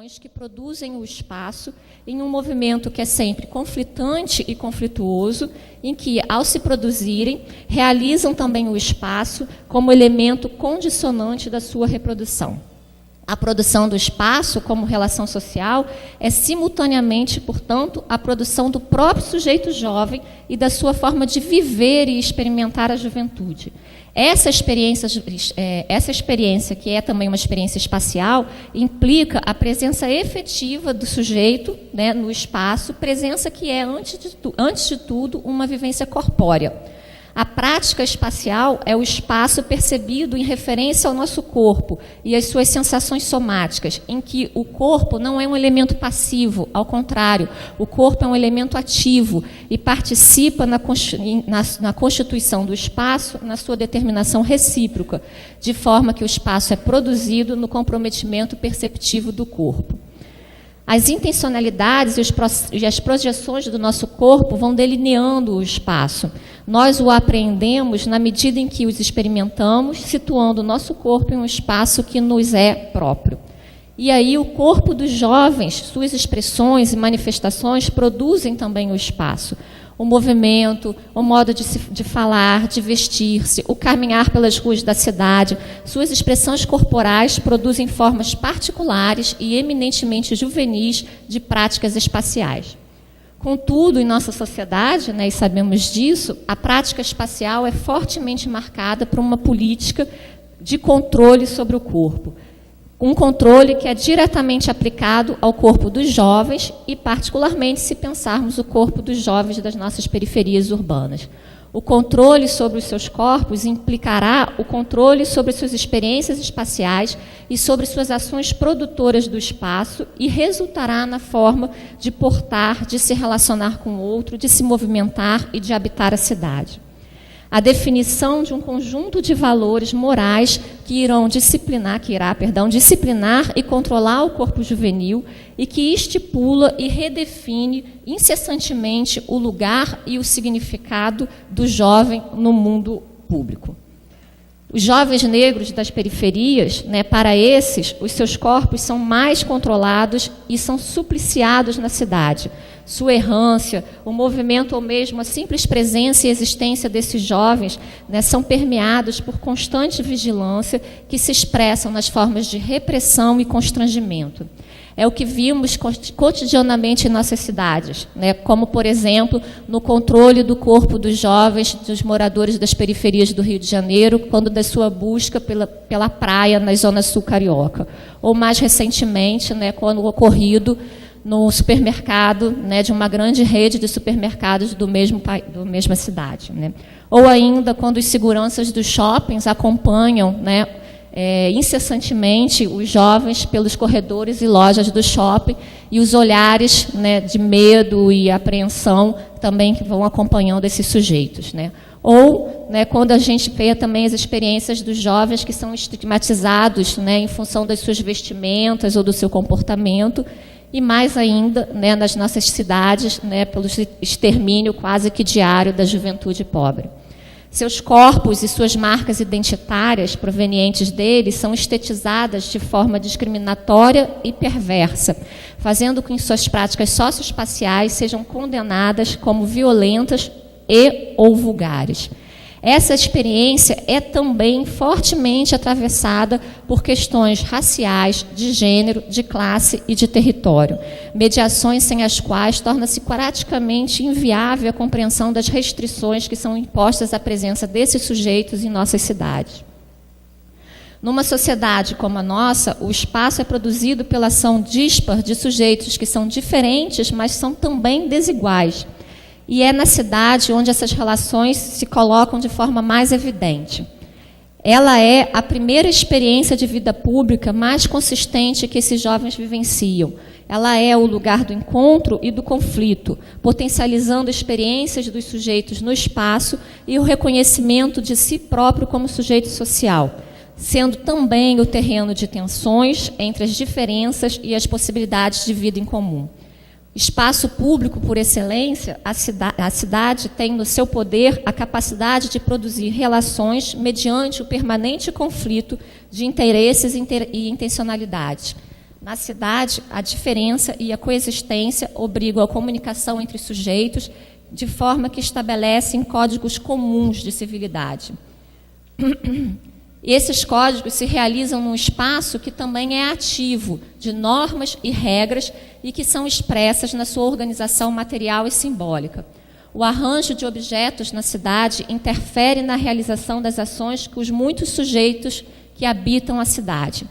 instituições que produzem o espaço em um movimento que é sempre conflitante e conflituoso, em que, ao se produzirem, realizam também o espaço como elemento condicionante da sua reprodução. A produção do espaço, como relação social, é simultaneamente, portanto, a produção do próprio sujeito jovem e da sua forma de viver e experimentar a juventude. Essa experiência, que é também uma experiência espacial, implica a presença efetiva do sujeito, né, no espaço, presença que é, antes de tudo, uma vivência corpórea. A prática espacial é o espaço percebido em referência ao nosso corpo e às suas sensações somáticas, em que o corpo não é um elemento passivo, ao contrário, o corpo é um elemento ativo e participa na constituição do espaço, na sua determinação recíproca, de forma que o espaço é produzido no comprometimento perceptivo do corpo. As intencionalidades e as projeções do nosso corpo vão delineando o espaço. Nós o apreendemos na medida em que os experimentamos, situando o nosso corpo em um espaço que nos é próprio. E aí o corpo dos jovens, suas expressões e manifestações produzem também o espaço. O movimento, o modo de falar, de vestir-se, o caminhar pelas ruas da cidade, suas expressões corporais produzem formas particulares e eminentemente juvenis de práticas espaciais. Contudo, em nossa sociedade, né, e sabemos disso, a prática espacial é fortemente marcada por uma política de controle sobre o corpo. Um controle que é diretamente aplicado ao corpo dos jovens e, particularmente, se pensarmos o corpo dos jovens das nossas periferias urbanas. O controle sobre os seus corpos implicará o controle sobre suas experiências espaciais e sobre suas ações produtoras do espaço e resultará na forma de portar, de se relacionar com o outro, de se movimentar e de habitar a cidade. A definição de um conjunto de valores morais que irá disciplinar e controlar o corpo juvenil e que estipula e redefine incessantemente o lugar e o significado do jovem no mundo público. Os jovens negros das periferias, né, para esses, os seus corpos são mais controlados e são supliciados na cidade. Sua errância, o movimento ou mesmo a simples presença e existência desses jovens, né, são permeados por constante vigilância que se expressam nas formas de repressão e constrangimento. É o que vimos cotidianamente em nossas cidades, né, como, por exemplo, no controle do corpo dos jovens, dos moradores das periferias do Rio de Janeiro, quando da sua busca pela praia na Zona Sul Carioca. Ou, mais recentemente, né, quando ocorrido no supermercado, né, de uma grande rede de supermercados da mesma cidade. Né. Ou ainda, quando os seguranças dos shoppings acompanham, né, incessantemente os jovens pelos corredores e lojas do shopping e os olhares, né, de medo e apreensão também que vão acompanhando esses sujeitos. Né. Ou, né, quando a gente vê também as experiências dos jovens que são estigmatizados, né, em função das suas vestimentas ou do seu comportamento, e mais ainda, né, nas nossas cidades, né, pelo extermínio quase que diário da juventude pobre. Seus corpos e suas marcas identitárias provenientes deles são estetizadas de forma discriminatória e perversa, fazendo com que suas práticas socioespaciais sejam condenadas como violentas e ou vulgares. Essa experiência é também fortemente atravessada por questões raciais, de gênero, de classe e de território, mediações sem as quais torna-se praticamente inviável a compreensão das restrições que são impostas à presença desses sujeitos em nossas cidades. Numa sociedade como a nossa, o espaço é produzido pela ação dispar de sujeitos que são diferentes, mas são também desiguais. E é na cidade onde essas relações se colocam de forma mais evidente. Ela é a primeira experiência de vida pública mais consistente que esses jovens vivenciam. Ela é o lugar do encontro e do conflito, potencializando experiências dos sujeitos no espaço e o reconhecimento de si próprio como sujeito social, sendo também o terreno de tensões entre as diferenças e as possibilidades de vida em comum. Espaço público por excelência, a cidade tem no seu poder a capacidade de produzir relações mediante o permanente conflito de interesses e intencionalidades. Na cidade, a diferença e a coexistência obrigam a comunicação entre sujeitos de forma que estabelecem códigos comuns de civilidade. Esses códigos se realizam num espaço que também é ativo de normas e regras e que são expressas na sua organização material e simbólica. O arranjo de objetos na cidade interfere na realização das ações que os muitos sujeitos que habitam a cidade.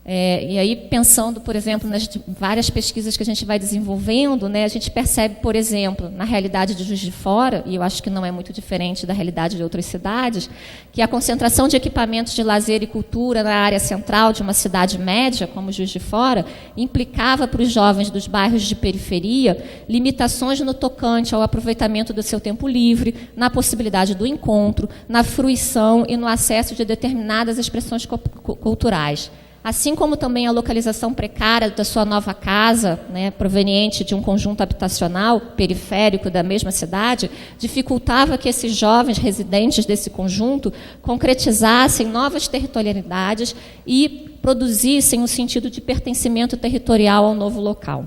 E aí, pensando, por exemplo, nas várias pesquisas que a gente vai desenvolvendo, né, a gente percebe, por exemplo, na realidade de Juiz de Fora, e eu acho que não é muito diferente da realidade de outras cidades, que a concentração de equipamentos de lazer e cultura na área central de uma cidade média, como Juiz de Fora, implicava para os jovens dos bairros de periferia limitações no tocante ao aproveitamento do seu tempo livre, na possibilidade do encontro, na fruição e no acesso de determinadas expressões culturais. Assim como também a localização precária da sua nova casa, né, proveniente de um conjunto habitacional periférico da mesma cidade, dificultava que esses jovens residentes desse conjunto concretizassem novas territorialidades e produzissem um sentido de pertencimento territorial ao novo local.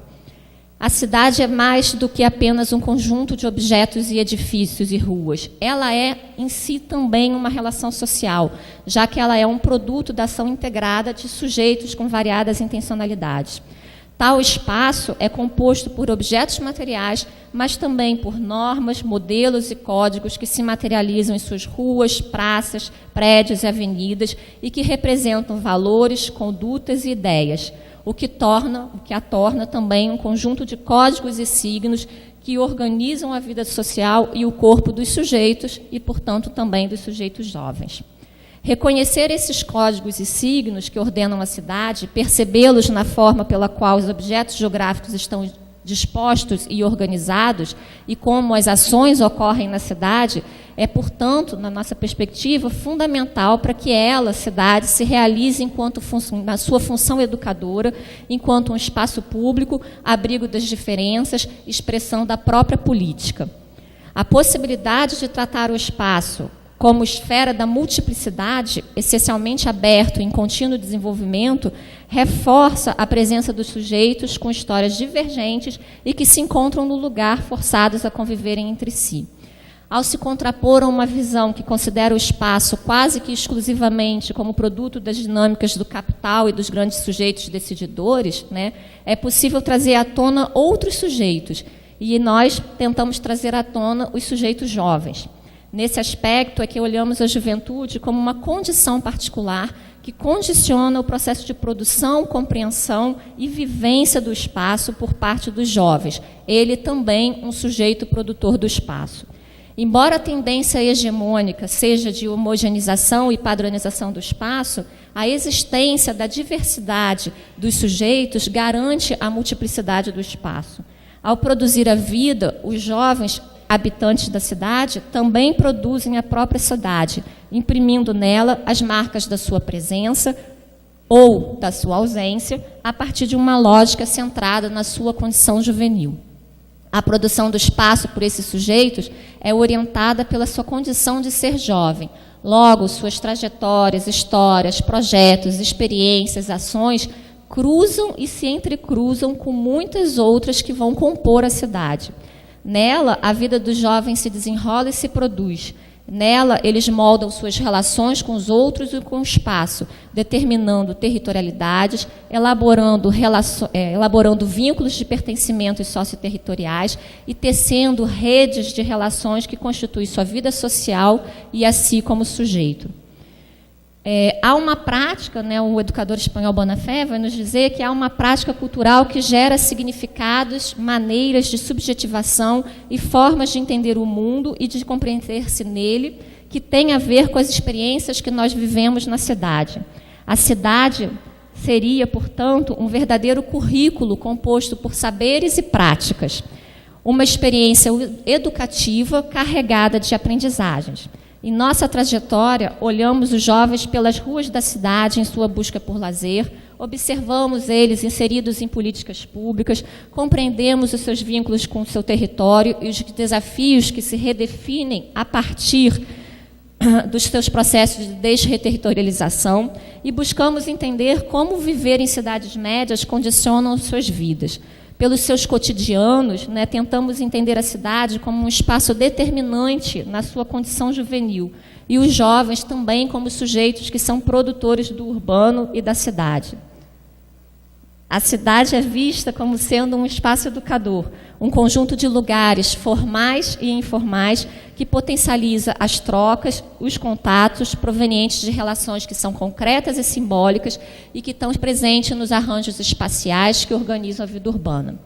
A cidade é mais do que apenas um conjunto de objetos e edifícios e ruas. Ela é, em si, também uma relação social, já que ela é um produto da ação integrada de sujeitos com variadas intencionalidades. Tal espaço é composto por objetos materiais, mas também por normas, modelos e códigos que se materializam em suas ruas, praças, prédios e avenidas e que representam valores, condutas e ideias, o que a torna também um conjunto de códigos e signos que organizam a vida social e o corpo dos sujeitos e, portanto, também dos sujeitos jovens. Reconhecer esses códigos e signos que ordenam a cidade, percebê-los na forma pela qual os objetos geográficos estão dispostos e organizados e como as ações ocorrem na cidade, é, portanto, na nossa perspectiva, fundamental para que ela, a cidade, se realize na sua função educadora, enquanto um espaço público, abrigo das diferenças, expressão da própria política. A possibilidade de tratar o espaço como esfera da multiplicidade, essencialmente aberto em contínuo desenvolvimento, reforça a presença dos sujeitos com histórias divergentes e que se encontram no lugar forçados a conviverem entre si. Ao se contrapor a uma visão que considera o espaço quase que exclusivamente como produto das dinâmicas do capital e dos grandes sujeitos decididores, né, é possível trazer à tona outros sujeitos, e nós tentamos trazer à tona os sujeitos jovens. Nesse aspecto é que olhamos a juventude como uma condição particular que condiciona o processo de produção, compreensão e vivência do espaço por parte dos jovens. Ele também um sujeito produtor do espaço. Embora a tendência hegemônica seja de homogeneização e padronização do espaço, a existência da diversidade dos sujeitos garante a multiplicidade do espaço. Ao produzir a vida, os jovens habitantes da cidade também produzem a própria cidade, imprimindo nela as marcas da sua presença ou da sua ausência, a partir de uma lógica centrada na sua condição juvenil. A produção do espaço por esses sujeitos é orientada pela sua condição de ser jovem. Logo, suas trajetórias, histórias, projetos, experiências, ações cruzam e se entrecruzam com muitas outras que vão compor a cidade. Nela, a vida dos jovens se desenrola e se produz. Nela, eles moldam suas relações com os outros e com o espaço, determinando territorialidades, elaborando vínculos de pertencimentos socioterritoriais e tecendo redes de relações que constituem sua vida social e a si como sujeito. Há uma prática, né, o educador espanhol Bonafé vai nos dizer que há uma prática cultural que gera significados, maneiras de subjetivação e formas de entender o mundo e de compreender-se nele, que tem a ver com as experiências que nós vivemos na cidade. A cidade seria, portanto, um verdadeiro currículo composto por saberes e práticas, uma experiência educativa carregada de aprendizagens. Em nossa trajetória, olhamos os jovens pelas ruas da cidade em sua busca por lazer, observamos eles inseridos em políticas públicas, compreendemos os seus vínculos com o seu território e os desafios que se redefinem a partir dos seus processos de desreterritorialização e buscamos entender como viver em cidades médias condicionam suas vidas. Pelos seus cotidianos, né, tentamos entender a cidade como um espaço determinante na sua condição juvenil, e os jovens também como sujeitos que são produtores do urbano e da cidade. A cidade é vista como sendo um espaço educador, um conjunto de lugares formais e informais que potencializa as trocas, os contatos provenientes de relações que são concretas e simbólicas e que estão presentes nos arranjos espaciais que organizam a vida urbana.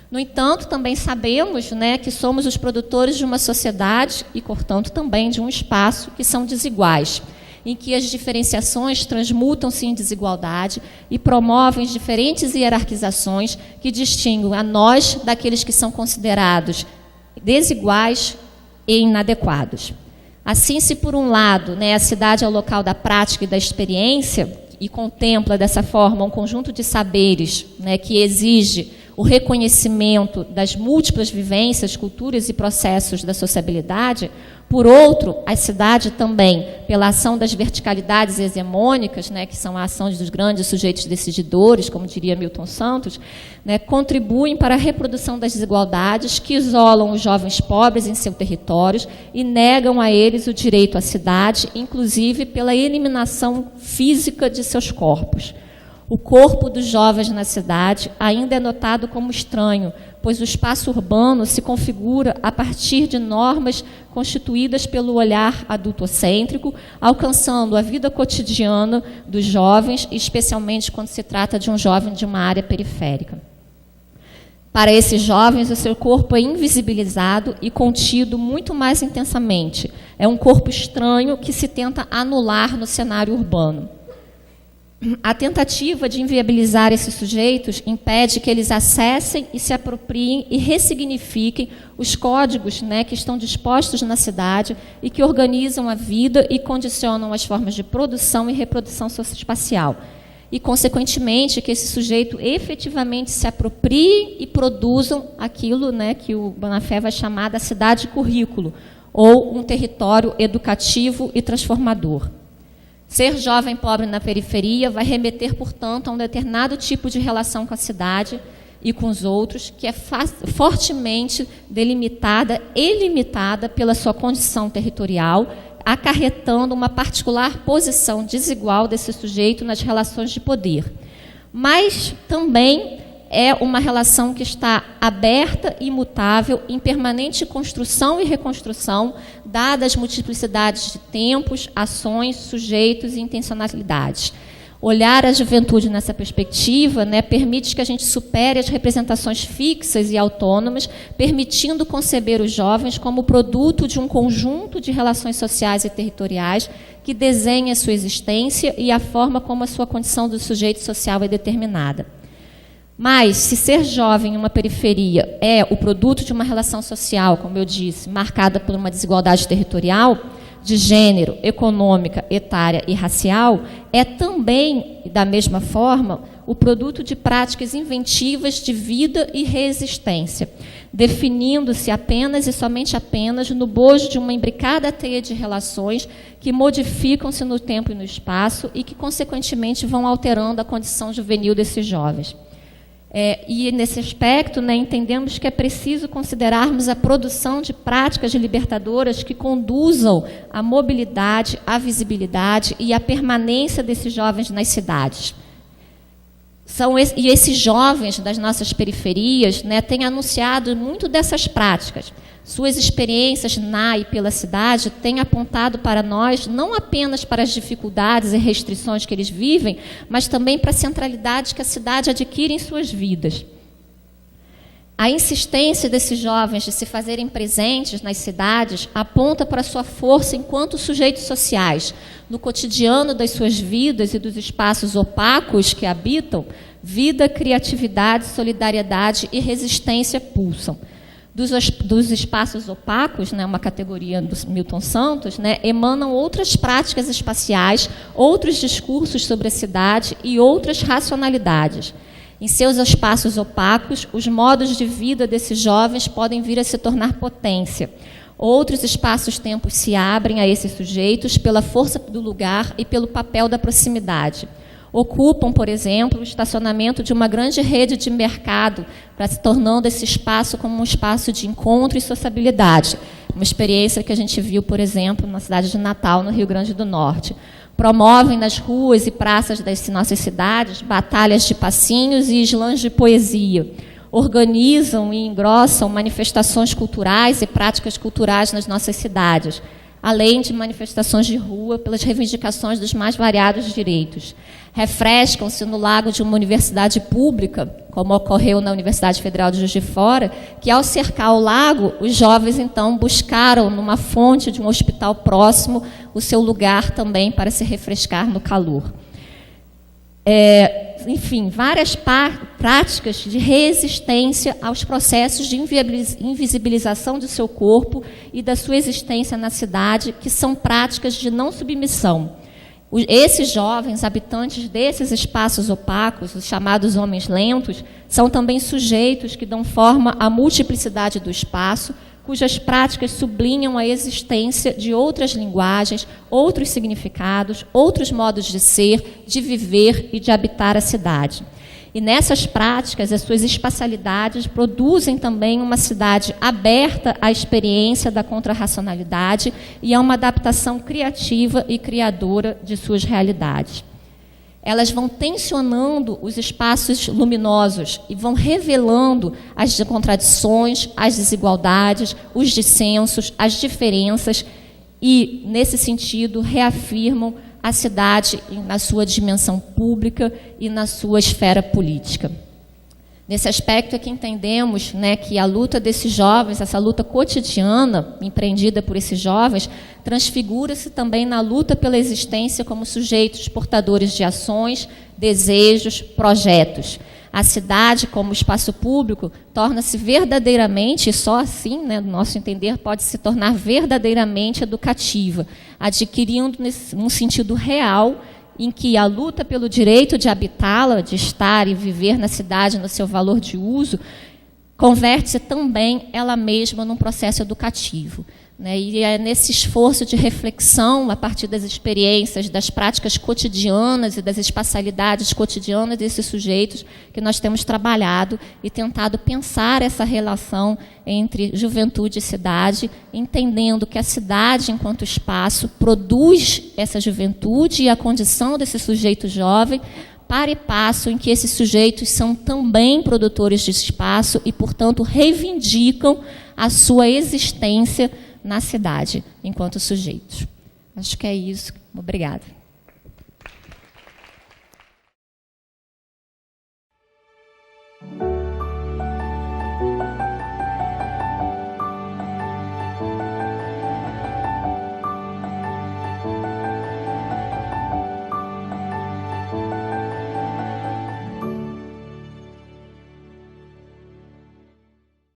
No entanto, também sabemos, né, que somos os produtores de uma sociedade e, portanto, também de um espaço que são desiguais, em que as diferenciações transmutam-se em desigualdade e promovem diferentes hierarquizações que distinguem a nós daqueles que são considerados desiguais e inadequados. Assim, se por um lado, né, a cidade é o local da prática e da experiência e contempla dessa forma um conjunto de saberes, né, que exige o reconhecimento das múltiplas vivências, culturas e processos da sociabilidade, por outro, a cidade também, pela ação das verticalidades hegemônicas, né, que são a ação dos grandes sujeitos decididores, como diria Milton Santos, né, contribuem para a reprodução das desigualdades que isolam os jovens pobres em seus territórios e negam a eles o direito à cidade, inclusive pela eliminação física de seus corpos. O corpo dos jovens na cidade ainda é notado como estranho, pois o espaço urbano se configura a partir de normas constituídas pelo olhar adultocêntrico, alcançando a vida cotidiana dos jovens, especialmente quando se trata de um jovem de uma área periférica. Para esses jovens, o seu corpo é invisibilizado e contido muito mais intensamente. É um corpo estranho que se tenta anular no cenário urbano. A tentativa de inviabilizar esses sujeitos impede que eles acessem e se apropriem e ressignifiquem os códigos, né, que estão dispostos na cidade e que organizam a vida e condicionam as formas de produção e reprodução socioespacial. E, consequentemente, que esse sujeito efetivamente se aproprie e produzam aquilo, né, que o Bonafé vai chamar da cidade-currículo, ou um território educativo e transformador. Ser jovem pobre na periferia vai remeter, portanto, a um determinado tipo de relação com a cidade e com os outros, que é fortemente delimitada e limitada pela sua condição territorial, acarretando uma particular posição desigual desse sujeito nas relações de poder. Mas também é uma relação que está aberta e imutável, em permanente construção e reconstrução, dadas as multiplicidades de tempos, ações, sujeitos e intencionalidades. Olhar a juventude nessa perspectiva, né, permite que a gente supere as representações fixas e autônomas, permitindo conceber os jovens como produto de um conjunto de relações sociais e territoriais que desenha a sua existência e a forma como a sua condição do sujeito social é determinada. Mas, se ser jovem em uma periferia é o produto de uma relação social, como eu disse, marcada por uma desigualdade territorial, de gênero, econômica, etária e racial, é também, da mesma forma, o produto de práticas inventivas de vida e resistência, definindo-se apenas e somente apenas no bojo de uma imbricada teia de relações que modificam-se no tempo e no espaço e que, consequentemente, vão alterando a condição juvenil desses jovens. E, nesse aspecto, né, entendemos que é preciso considerarmos a produção de práticas libertadoras que conduzam à mobilidade, à visibilidade e à permanência desses jovens nas cidades. E esses jovens das nossas periferias, né, têm anunciado muito dessas práticas. Suas experiências na e pela cidade têm apontado para nós não apenas para as dificuldades e restrições que eles vivem, mas também para a centralidade que a cidade adquire em suas vidas. A insistência desses jovens de se fazerem presentes nas cidades aponta para a sua força enquanto sujeitos sociais. No cotidiano das suas vidas e dos espaços opacos que habitam, vida, criatividade, solidariedade e resistência pulsam. Dos espaços opacos, né, uma categoria do Milton Santos, né, emanam outras práticas espaciais, outros discursos sobre a cidade e outras racionalidades. Em seus espaços opacos, os modos de vida desses jovens podem vir a se tornar potência. Outros espaços-tempos se abrem a esses sujeitos pela força do lugar e pelo papel da proximidade. Ocupam, por exemplo, o estacionamento de uma grande rede de mercado, para se tornando esse espaço como um espaço de encontro e sociabilidade. Uma experiência que a gente viu, por exemplo, na cidade de Natal, no Rio Grande do Norte. Promovem nas ruas e praças das nossas cidades batalhas de passinhos e slams de poesia. Organizam e engrossam manifestações culturais e práticas culturais nas nossas cidades, além de manifestações de rua pelas reivindicações dos mais variados direitos. Refrescam-se no lago de uma universidade pública, como ocorreu na Universidade Federal de Juiz de Fora, que, ao cercar o lago, os jovens, então, buscaram, numa fonte de um hospital próximo, o seu lugar também para se refrescar no calor. Enfim, várias práticas de resistência aos processos de invisibilização do seu corpo e da sua existência na cidade, que são práticas de não submissão. Esses jovens, habitantes desses espaços opacos, os chamados homens lentos, são também sujeitos que dão forma à multiplicidade do espaço, cujas práticas sublinham a existência de outras linguagens, outros significados, outros modos de ser, de viver e de habitar a cidade. E nessas práticas, as suas espacialidades produzem também uma cidade aberta à experiência da contrarracionalidade e a uma adaptação criativa e criadora de suas realidades. Elas vão tensionando os espaços luminosos e vão revelando as contradições, as desigualdades, os dissensos, as diferenças e, nesse sentido, reafirmam a cidade na sua dimensão pública e na sua esfera política. Nesse aspecto é que entendemos, né, que a luta desses jovens, essa luta cotidiana empreendida por esses jovens, transfigura-se também na luta pela existência como sujeitos portadores de ações, desejos, projetos. A cidade, como espaço público, torna-se verdadeiramente, e só assim, né, no nosso entender, pode se tornar verdadeiramente educativa, adquirindo um sentido real em que a luta pelo direito de habitá-la, de estar e viver na cidade no seu valor de uso, converte-se também ela mesma num processo educativo. Né? E é nesse esforço de reflexão, a partir das experiências, das práticas cotidianas e das espacialidades cotidianas desses sujeitos, que nós temos trabalhado e tentado pensar essa relação entre juventude e cidade, entendendo que a cidade, enquanto espaço, produz essa juventude e a condição desse sujeito jovem, para e passo em que esses sujeitos são também produtores de espaço e, portanto, reivindicam a sua existência na cidade, enquanto sujeitos. Acho que é isso. Obrigada.